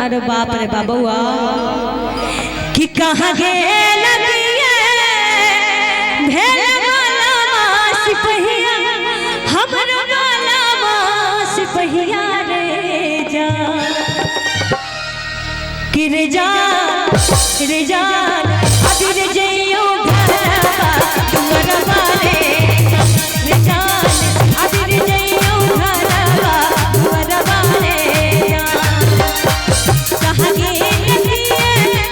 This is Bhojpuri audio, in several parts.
अरे बाप रे बाबुआ कि कहाँ गेल भेल वाला सिपहिया हमरो वाला सिपहिया रे जा कि रे जा अभी रे जइयो घरवा तुमरा वाले रे जान अभी रे जइयो घरवा तुमरा वाले कहाँ गेल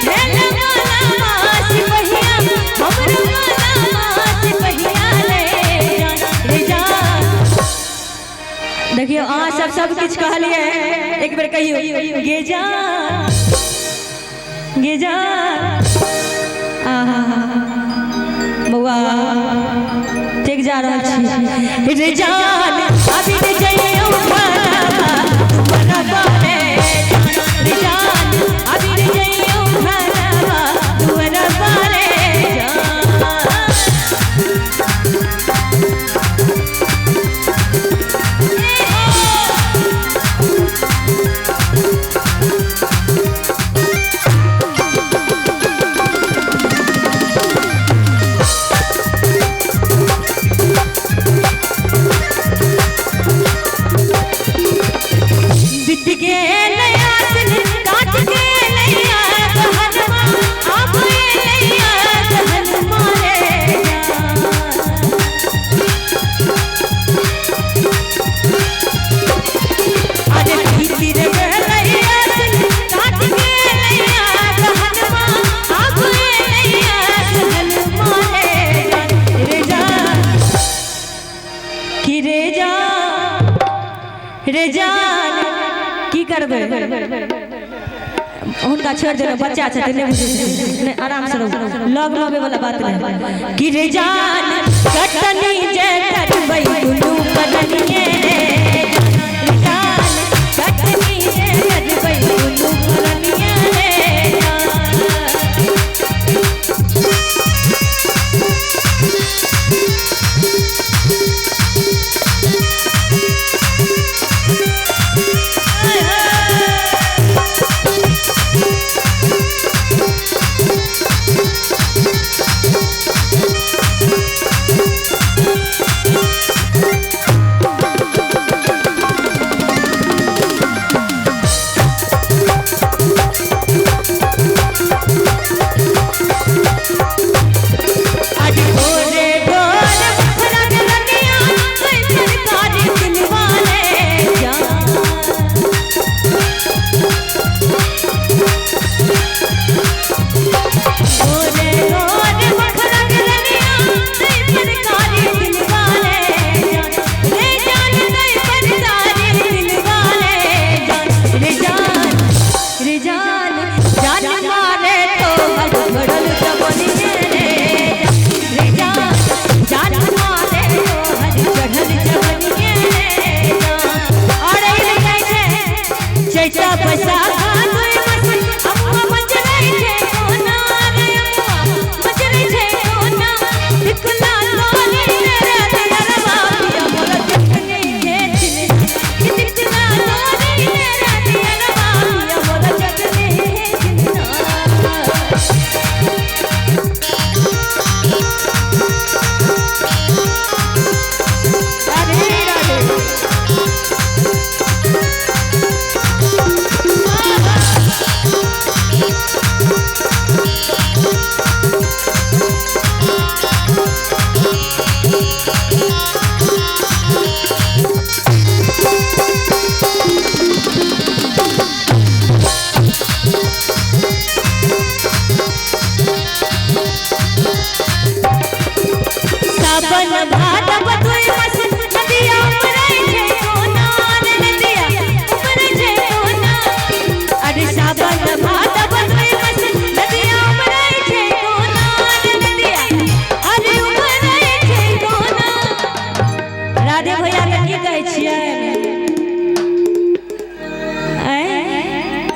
भेल वाला सिपहिया हमरो वाला सिपहिया रे जा देखियो सब कुछ कहलिए एक बार कहियो गे जा बउआ ठीक जा रहा छी रे जान अभी रे जइयो घरवा तुमरा वाले रे जान अभी रे जइयो घरवा तुमरा वाले रे जान की करबे हुनका छोड़ देना बच्चा छथिन नहीं बुझे आराम से रहो लव लवे वाला बात नहीं कि रे जान कटनी जे कटबै दुनू कटनिए रे जान कटनी जे कटबै दुनू कटनिए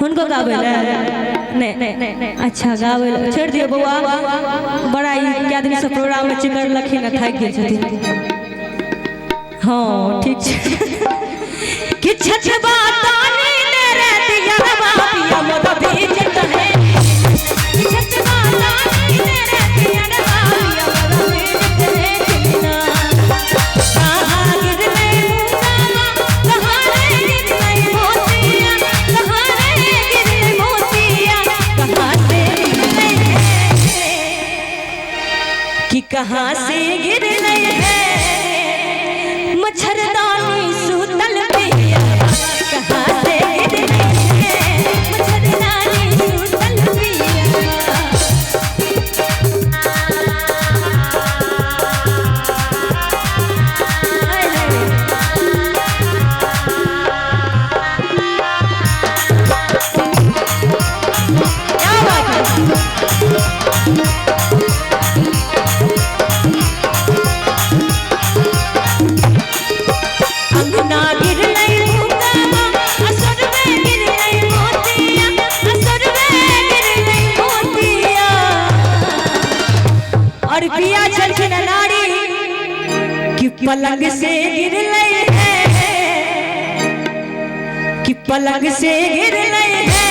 उनको गावे नहीं अच्छा गावे छोड़ दियो बउआ बड़ा क्या दिन से प्रोग्राम में चिकर लखी न थक गेल छथिन। हां ठीक छै कि छछबा तानी ने रे दिया बाबी बालिया मोर भीजत है छछवाला तेरे पियर बालिया मोर भीजत है चिन्ना कहाँ गिर गई मुंगा कहाँ रे गिर गई मोतिया कहाँ रे गिर गई मोतिया कहाँ से गिर गई कि कहाँ से गिर गई है मच्छरदानी सूतल पिया कहाँ से गिर गई है मच्छरदानी सूतल पिया क्या बात है अंगना गिर गई मुंगा असर में गिर गई मोतिया असर में गिर गई मोतिया और पिया चल के नारी कि पलंग से गिर गई है कि पलंग से गिर गई है